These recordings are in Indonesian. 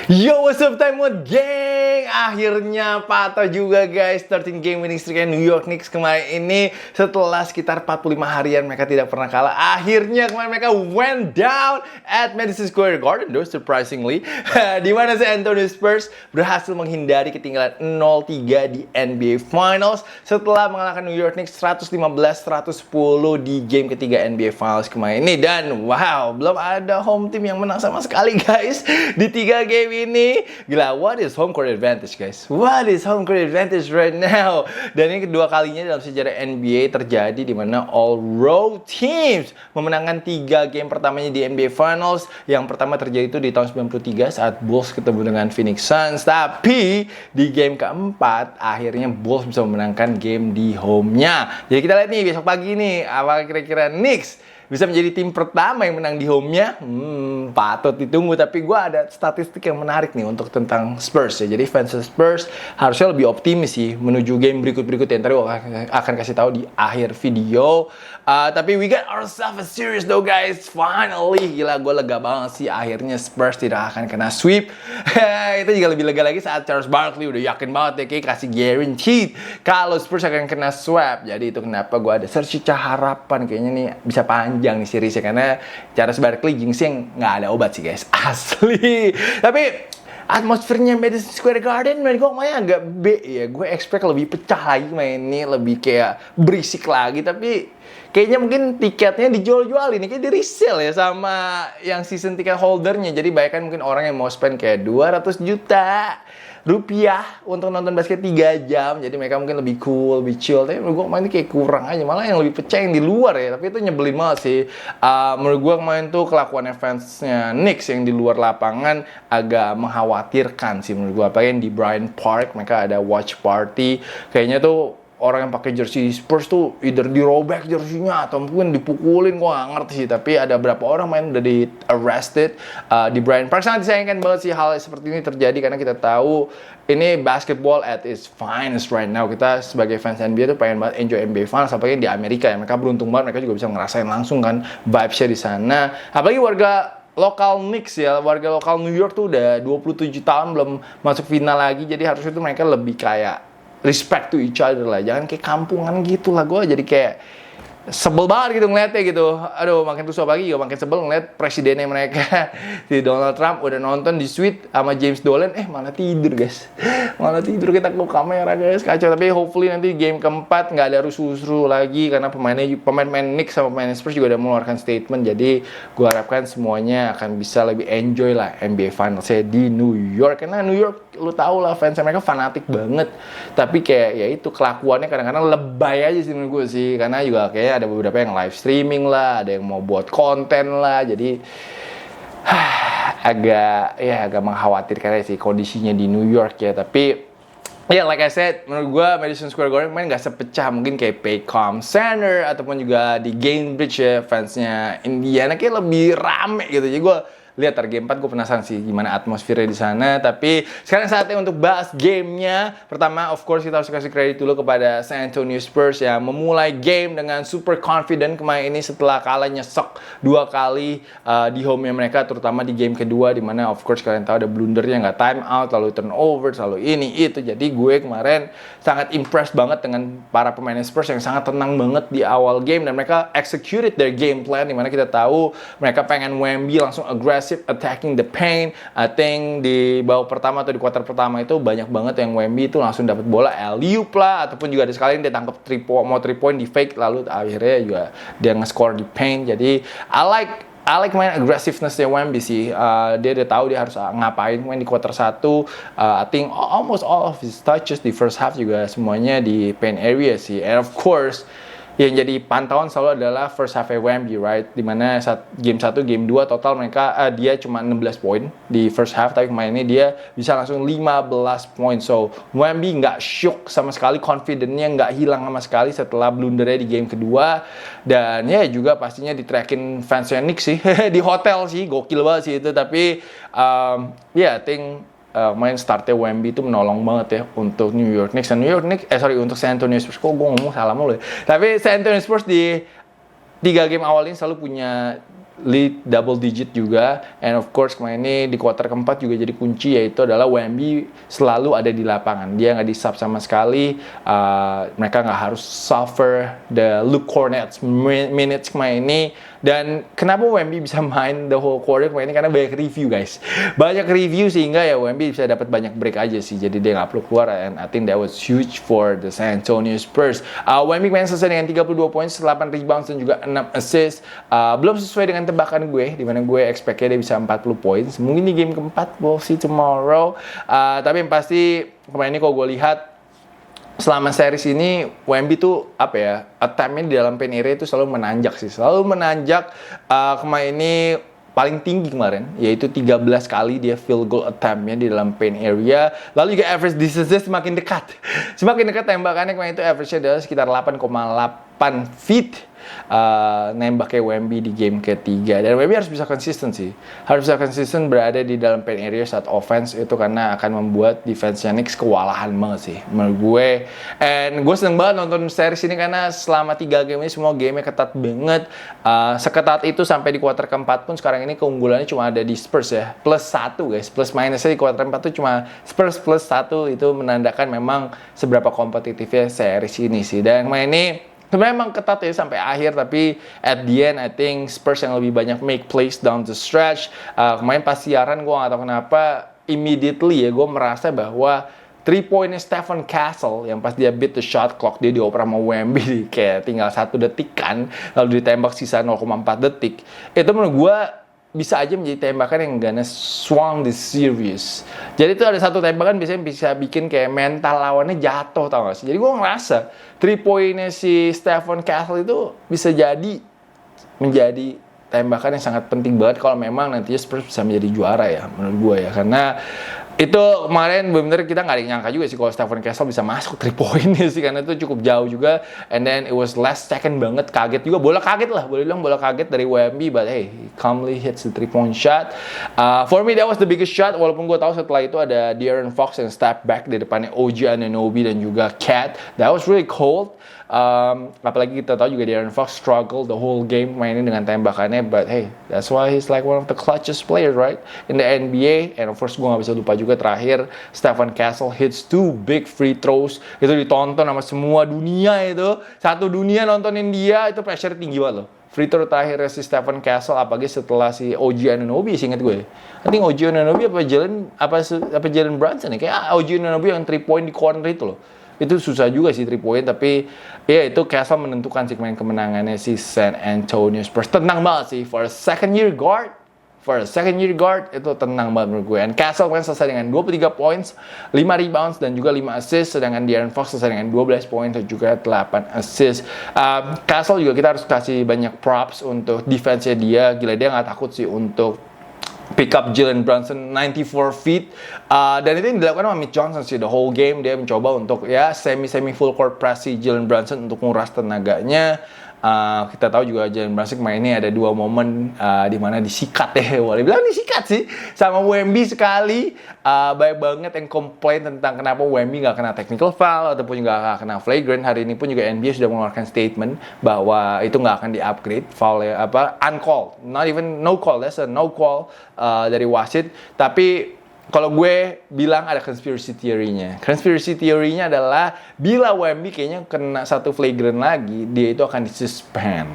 Yo, what's up time one gang? Akhirnya patah juga guys 13 game winning streak New York Knicks kemarin ini. Setelah sekitar 45 harian mereka tidak pernah kalah. Akhirnya kemarin mereka went down at Madison Square Garden though, surprisingly. Di mana San Antonio Spurs berhasil menghindari ketinggalan 0-3 di NBA Finals setelah mengalahkan New York Knicks 115-110 di game ketiga NBA Finals kemarin ini. Dan wow, belum ada home team yang menang sama sekali guys di 3 game ini. Gila, what is home court advantage guys? What is home court advantage right now? Dan ini kedua kalinya dalam sejarah NBA terjadi di mana all road teams memenangkan 3 game pertamanya di NBA Finals. Yang pertama terjadi itu di tahun 93 saat Bulls ketemu dengan Phoenix Suns. Tapi di game keempat akhirnya Bulls bisa memenangkan game di home-nya. Jadi kita lihat nih besok pagi nih, apa kira-kira Knicks bisa menjadi tim pertama yang menang di home-nya? Patut ditunggu. Tapi gue ada statistik yang menarik nih untuk tentang Spurs ya. Jadi fans Spurs harusnya lebih optimis sih menuju game berikut-berikutnya. Ntar gue akan kasih tahu di akhir video. Tapi we got ourselves a series though guys. Finally, gila, gue lega banget sih. Akhirnya Spurs tidak akan kena sweep. Itu juga lebih lega lagi saat Charles Barkley udah yakin banget ya, kayak kasih guaranteed kalau Spurs akan kena sweep. Jadi itu kenapa gue ada secerca harapan kayaknya nih bisa panjang nih seriesnya, karena Charles Barkley jinxnya nggak ada obat sih guys, asli. Tapi atmosfernya Madison Square Garden main kok main agak B ya. Gue expect lebih pecah lagi main ini, lebih kayak berisik lagi. Tapi kayaknya mungkin tiketnya dijual-jualin nih, kayak di resale ya sama yang season ticket holdernya. Jadi banyak kan mungkin orang yang mau spend kayak 200 juta rupiah untuk nonton basket 3 jam. Jadi mereka mungkin lebih cool, lebih chill. Tapi menurut gue kemarin kayak kurang aja. Malah yang lebih pecah yang di luar ya. Tapi itu nyebelin banget sih. Menurut gue kemarin tuh kelakuan fansnya Knicks yang di luar lapangan agak mengkhawatirkan sih menurut gue. Apalagi yang di Bryant Park mereka ada watch party. Kayaknya tuh orang yang pakai jersey Spurs tuh either dirobek jersinya atau mungkin dipukulin, gue gak ngerti sih. Tapi ada berapa orang main udah di arrested di Bryant Park. Sangat disayangkan banget sih hal seperti ini terjadi, karena kita tahu ini basketball at its finest right now. Kita sebagai fans NBA tuh pengen banget enjoy NBA Finals, apalagi di Amerika ya. Mereka beruntung banget, mereka juga bisa ngerasain langsung kan vibes-nya di sana. Apalagi warga lokal Knicks ya, warga lokal New York tuh udah 27 tahun belum masuk final lagi. Jadi harusnya tuh mereka lebih kayak respect to each other lah, jangan kayak kampungan gitu lah. Gue jadi kayak sebel banget gitu ngeliatnya gitu. Aduh, makin rusuh pagi juga makin sebel ngeliat presidennya mereka si Donald Trump udah nonton di suite sama James Dolan, malah tidur guys. Malah tidur, kita ke kamera guys, kacau. Tapi hopefully nanti game keempat nggak ada rusuh-rusuh lagi, karena pemain-pemain Knicks sama pemain Spurs juga udah mengeluarkan statement. Jadi gue harapkan semuanya akan bisa lebih enjoy lah NBA Finals di New York. Karena New York lu tau lah fans mereka fanatik banget. Tapi kayak ya itu kelakuannya kadang-kadang lebay aja sih menurut gue sih. Karena juga kayak ada beberapa yang live streaming lah, ada yang mau buat konten lah. Jadi agak mengkhawatirkan sih kondisinya di New York ya. Tapi ya, like I said, menurut gue Madison Square Garden main gak sepecah mungkin kayak Paycom Center ataupun juga di Gainbridge ya, fansnya Indiana kayak lebih rame gitu. Jadi gue lihat game 4 gue penasaran sih gimana atmosfernya di sana. Tapi sekarang saatnya untuk bahas gamenya. Pertama, of course kita harus kasih kredit dulu kepada San Antonio Spurs yang memulai game dengan super confident kemarin ini setelah kalah nyesek 2 kali di home-nya mereka, terutama di game kedua di mana of course kalian tahu ada blundernya, nggak time out, lalu turnover, selalu ini itu. Jadi gue kemarin sangat impressed banget dengan para pemain Spurs yang sangat tenang banget di awal game, dan mereka executed their game plan di mana kita tahu mereka pengen Wemby langsung aggressive attacking the paint. I think di babak pertama atau di kuarter pertama itu banyak banget yang Wemby itu langsung dapat bola alley-oop lah, ataupun juga ada sekali dia tangkap 3 point di fake, lalu akhirnya juga dia nge-score di paint. Jadi I like main aggressiveness-nya Wemby sih. Dia udah tahu dia harus ngapain main di kuarter 1. I think almost all of his touches di first half juga semuanya di paint area sih. And of course yang jadi pantauan selalu adalah first half Wemby, right? Dimana game 1, game 2 total mereka dia cuma 16 poin di first half, tapi kemarin ini dia bisa langsung 15 poin. So Wemby nggak shook sama sekali, confidence-nya nggak hilang sama sekali setelah blundernya di game kedua. Dan ya juga pastinya di-trackin fansnya Knicks sih di hotel sih, gokil banget sih itu. Tapi I think main startnya Wemby itu menolong banget ya untuk New York Knicks. Dan untuk San Antonio Spurs. Kok gue ngomong salah mulu ya. Tapi San Antonio Spurs di 3 game awal ini selalu punya lead double digit juga, and of course kemarin ini di kuarter keempat juga jadi kunci, yaitu adalah Wemby selalu ada di lapangan, dia nggak di sub sama sekali. Mereka nggak harus suffer the Luke Cornet's minutes kemarin ini. Dan kenapa Wemby bisa main the whole quarter kemarin ini? Karena banyak review guys, banyak review sehingga ya Wemby bisa dapat banyak break aja sih, jadi dia nggak perlu keluar, and I think that was huge for the San Antonio Spurs. Wemby kemarin selesai dengan 32 poin, 8 rebounds dan juga 6 assist. Belum sesuai dengan tebakan gue, dimana gue expect-nya dia bisa 40 poin. Mungkin di game keempat, we'll see tomorrow. Tapi yang pasti kemarin ini kalau gue lihat selama series ini Wemby tuh apa ya, attempt-nya di dalam paint area itu selalu menanjak sih, selalu menanjak. Kemarin ini paling tinggi kemarin, yaitu 13 kali dia field goal attempt-nya di dalam paint area. Lalu juga average distance-nya semakin dekat. Semakin dekat tembakannya kemarin itu average-nya adalah sekitar 8,8 feet. Nembaknya Wemby di game ketiga, dan Wemby harus bisa konsisten sih, harus bisa konsisten berada di dalam paint area saat offense itu, karena akan membuat defense-nya Knicks kewalahan banget sih menurut gue. And gue seneng banget nonton series ini karena selama 3 game ini semua game-nya ketat banget. Seketat itu sampai di kuarter keempat pun sekarang ini keunggulannya cuma ada di Spurs ya, plus 1 guys, plus minusnya di kuarter 4 tuh cuma Spurs plus 1. Itu menandakan memang seberapa kompetitifnya series ini sih. Dan kemarin ini sebenarnya emang ketat ya sampai akhir, tapi at the end I think Spurs yang lebih banyak make plays down the stretch. Kemarin pas siaran gue gak tahu kenapa immediately ya gue merasa bahwa 3-pointnya Stephen Castle yang pas dia beat the shot clock, dia dioper sama Wemby kayak tinggal 1 detik kan, lalu ditembak sisa 0,4 detik. Itu menurut gue bisa aja menjadi tembakan yang gonna swung the series. Jadi itu ada satu tembakan biasanya bisa bikin kayak mental lawannya jatuh, tau gak sih? Jadi gue ngerasa 3-pointnya si Stephen Castle itu bisa jadi menjadi tembakan yang sangat penting banget kalau memang nantinya Spurs bisa menjadi juara ya menurut gue ya. Karena itu kemarin benar-benar kita nggak ada yang nyangka juga sih kalau Stephen Castle bisa masuk 3 poinnya sih, karena itu cukup jauh juga. And then it was last second banget, kaget juga, bola kaget lah, boleh bilang bola kaget dari Wemby, but hey, he calmly hits the 3-point shot. For me that was the biggest shot, walaupun gue tahu setelah itu ada De'Aaron Fox yang step back di depannya OG Anunoby dan juga Cat. That was really cold. Apalagi kita tahu juga De'Aaron Fox struggle the whole game mainin dengan tembakannya, but hey, that's why he's like one of the clutchest players right in the NBA. And of course gue gak bisa lupa juga terakhir Stephen Castle hits 2 big free throws, itu ditonton sama semua dunia, itu satu dunia nontonin dia, itu pressure tinggi banget loh. Free throw terakhir si Stephen Castle, apalagi setelah si OG Anunoby sih, inget gue. I think OG Anunoby apa Jalen Brunson ya, kayak OG Anunoby yang 3-point di corner itu loh. Itu susah juga sih 3-point, tapi ya itu Castle menentukan sih main kemenangannya si San Antonio Spurs. Tenang banget sih for a second year guard. Itu tenang banget menurut gue. And Castle kan selesai dengan 23 points, 5 rebounds dan juga 5 assists, sedangkan De'Aaron Fox selesai dengan 12 points dan juga 8 assists. Castle juga kita harus kasih banyak props untuk defense-nya dia. Gila, dia nggak takut sih untuk pick up Jalen Brunson 94 feet. Dan itu yang dilakukan sama Mitch Johnson sih the whole game. Dia mencoba untuk ya semi full court press si Jalen Brunson untuk nguras tenaganya. Kita tahu juga Jalen Brunson kemarin ini ada 2 momen di mana disikat ya, boleh bilang disikat sih sama Wemby sekali. Banyak banget yang komplain tentang kenapa Wemby nggak kena technical foul ataupun juga nggak kena flagrant. Hari ini pun juga NBA sudah mengeluarkan statement bahwa itu nggak akan di-upgrade foul ya, uncalled, not even no call, that's a no call dari wasit. Tapi kalau gue bilang ada conspiracy theory-nya. Conspiracy theory-nya adalah bila Wemby kayaknya kena 1 flagrant lagi, dia itu akan disuspend.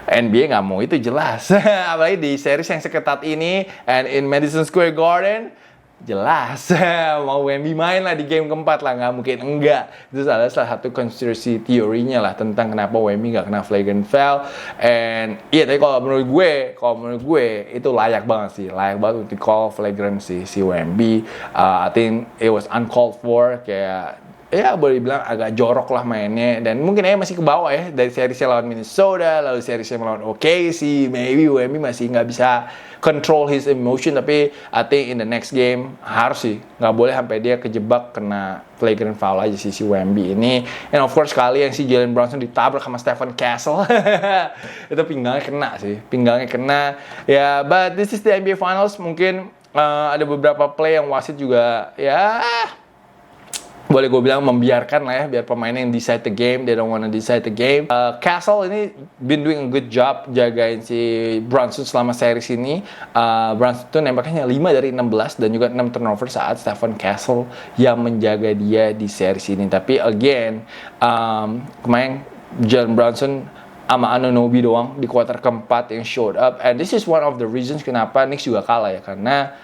NBA nggak mau itu jelas. Apalagi di series yang seketat ini, and in Madison Square Garden, jelas mau Wemby main lah di game keempat lah, nggak mungkin enggak. Itu adalah salah satu conspiracy theory-nya lah tentang kenapa Wemby nggak kena flagrant foul. And iya, tapi kalau menurut gue itu layak banget untuk di call flagrant si Wemby. I think it was uncalled for, kayak ya boleh dibilang agak jorok lah mainnya, dan mungkin masih ke bawah ya dari serisnya lawan Minnesota, lalu serisnya melawan OKC. Maybe Wemby masih nggak bisa control his emotion, tapi I think in the next game harus sih, nggak boleh sampai dia kejebak kena flagrant foul aja si Wemby ini. And of course sekali yang si Jalen Brunson ditabrak sama Stephen Castle itu pinggangnya kena ya. But this is the NBA Finals. Mungkin ada beberapa play yang wasit juga ya boleh gue bilang membiarkan lah ya, biar pemain yang decide the game, they don't wanna decide the game. Castle ini been doing a good job jagain si Brunson selama series ini. Brunson tuh nembaknya 5 dari 16 dan juga 6 turnover saat Stephen Castle yang menjaga dia di series ini. Tapi again, kemarin Jalen Brunson sama Anunoby doang di kuarter keempat yang showed up, and this is one of the reasons kenapa Knicks juga kalah ya, karena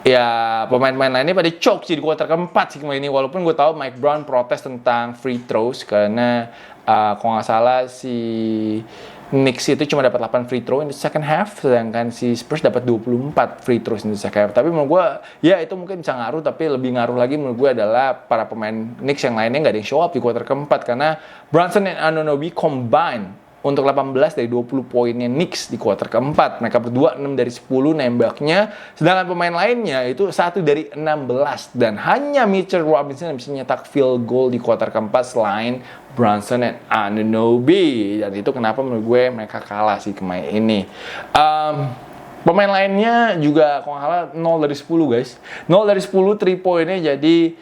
ya pemain-pemain lainnya pada choke sih di kuarter keempat sih kemarin ini. Walaupun gue tahu Mike Brown protes tentang free throws karena kalau nggak salah si Knicks itu cuma dapat 8 free throw in the second half, sedangkan si Spurs dapat 24 free throws in the second half. Tapi menurut gue ya itu mungkin bisa ngaruh, tapi lebih ngaruh lagi menurut gue adalah para pemain Knicks yang lainnya nggak ada yang show up di kuarter keempat, karena Brunson dan Anunoby combine untuk 18 dari 20 poinnya Knicks di kuarter keempat. Mereka berdua 6 dari 10 nembaknya, sedangkan pemain lainnya itu 1 dari 16. Dan hanya Mitchell Robinson yang bisa nyetak field goal di kuarter keempat selain Brunson dan Anunoby. Dan itu kenapa menurut gue mereka kalah sih kemarin ini. Pemain lainnya juga kalau nggak salah 0 dari 10 guys. 0 dari 10 3 poinnya, jadi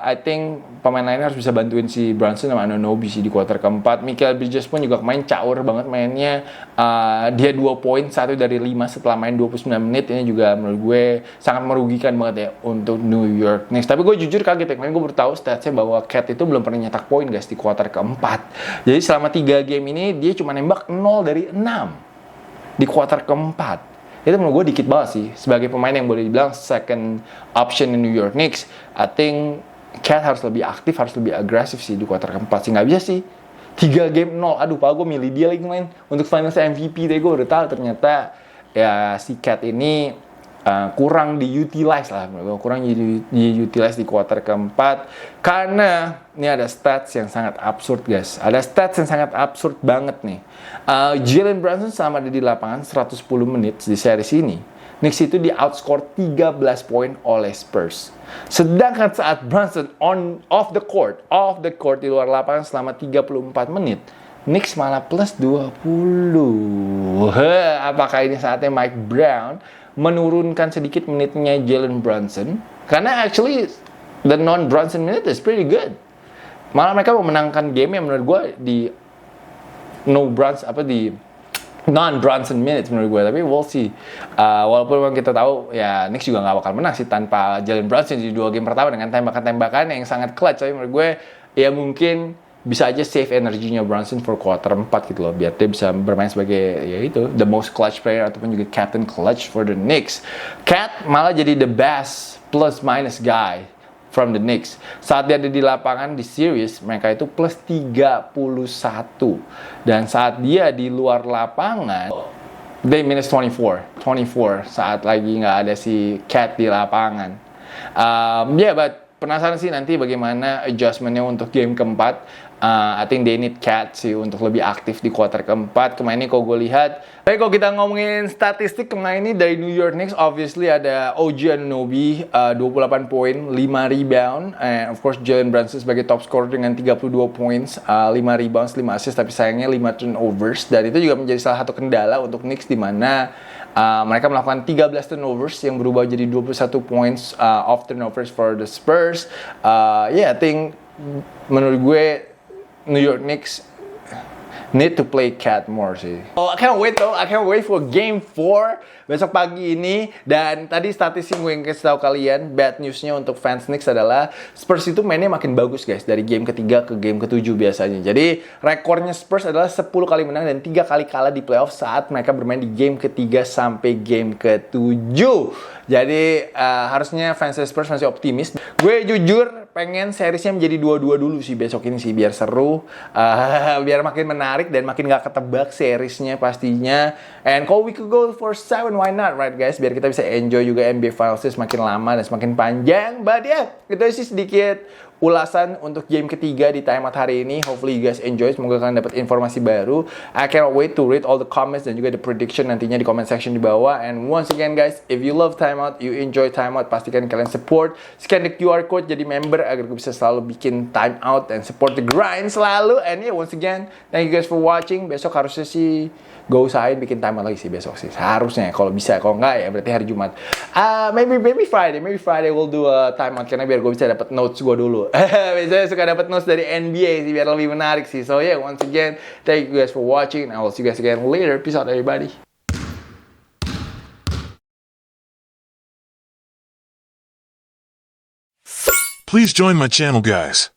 I think pemain lainnya harus bisa bantuin si Brunson sama Anunoby sih di kuarter keempat. Michael Bridges pun juga kemarin caur banget mainnya. Dia 2 poin, 1 dari 5 setelah main 29 menit. Ini juga menurut gue sangat merugikan banget ya untuk New York Knicks. Tapi gue jujur kaget ya, kemarin gue baru tahu statsnya bahwa Cat itu belum pernah nyetak poin guys di kuarter keempat. Jadi selama 3 game ini dia cuma nembak 0 dari 6 di kuarter keempat. Itu menurut gue dikit banget sih. Sebagai pemain yang boleh dibilang second option in New York Knicks, I think Cat harus lebih aktif, harus lebih agresif sih di kuarter keempat sih. Nggak bisa sih 3 game 0. Aduh, pak gue milih dia lagi main untuk Finals MVP. Tapi gue udah tahu ternyata ya si Cat ini kurang diutilize lah, kurang diutilize di kuarter keempat, karena ini ada stats yang sangat absurd guys. Ada stats yang sangat absurd banget nih. Jalen Brunson selama ada di lapangan 110 menit di series ini, Knicks itu di outscore 13 poin oleh Spurs. Sedangkan saat Brunson off the court di luar lapangan selama 34 menit, Knicks malah plus 20. Apakah ini saatnya Mike Brown menurunkan sedikit menitnya Jalen Brunson? Karena actually the non-Brunson minute is pretty good. Malah mereka memenangkan game yang menurut gue di non-Brunson minutes menurut gue. Tapi we'll see. Walaupun memang kita tahu ya Knicks juga nggak bakal menang sih tanpa Jalen Brunson di 2 game pertama dengan tembakan-tembakan yang sangat clutch. Tapi menurut gue ya mungkin bisa aja save energinya Brunson for quarter 4 gitu loh, biar dia bisa bermain sebagai ya itu the most clutch player ataupun juga captain clutch for the Knicks. Cat malah jadi the best plus minus guy from the Knicks. Saat dia ada di lapangan di series, mereka itu plus 31. Dan saat dia di luar lapangan, they minus 24 saat lagi nggak ada si Cat di lapangan. But penasaran sih nanti bagaimana adjustmentnya untuk game keempat. I think they need Cat sih untuk lebih aktif di kuarter keempat. Kemarin ini kalau gue lihat, tapi kalau kita ngomongin statistik kemarin ini dari New York Knicks, obviously ada OG Anunoby 28 poin, 5 rebound, and of course Jalen Brunson sebagai top scorer dengan 32 points, 5 rebounds, 5 assist, tapi sayangnya 5 turnovers. Dan itu juga menjadi salah satu kendala untuk Knicks, di mana mereka melakukan 13 turnovers yang berubah jadi 21 points off turnovers for the Spurs. I think menurut gue New York Knicks need to play Cat more sih. Oh, I can't wait for Game 4 besok pagi ini. Dan tadi statistik gue yang kasih tahu kalian, bad newsnya untuk fans Knicks adalah Spurs itu mainnya makin bagus guys dari game ketiga ke game ketujuh biasanya. Jadi rekornya Spurs adalah 10 kali menang dan 3 kali kalah di playoff saat mereka bermain di game ketiga sampai game ketujuh. Jadi harusnya fans Spurs masih optimis. Gue jujur pengen seriesnya menjadi 2-2 dulu sih besok ini sih, biar seru, biar makin menarik dan makin gak ketebak seriesnya pastinya. And kalau we could go for 7, why not, right guys? Biar kita bisa enjoy juga NBA Finals makin lama dan semakin panjang. But yeah, itu sih sedikit ulasan untuk game ketiga di timeout hari ini. Hopefully you guys enjoy. Semoga kalian dapat informasi baru. I cannot wait to read all the comments dan juga the prediction nantinya di comment section di bawah. And once again guys, if you love timeout, you enjoy timeout, pastikan kalian support. Scan the QR code jadi member agar gue bisa selalu bikin timeout and support the grind selalu. And yeah, once again, thank you guys for watching. Besok harusnya sih gue usahain bikin timeout lagi sih besok sih. Seharusnya kalau bisa, kalau enggak ya berarti hari Jumat. Maybe Friday we'll do a timeout karena biar gue bisa dapat notes gue dulu. Biasanya suka dapat notes dari NBA sih biar lebih menarik sih. So yeah, once again, thank you guys for watching and I will see you guys again later. Peace out everybody. Please join my channel, guys.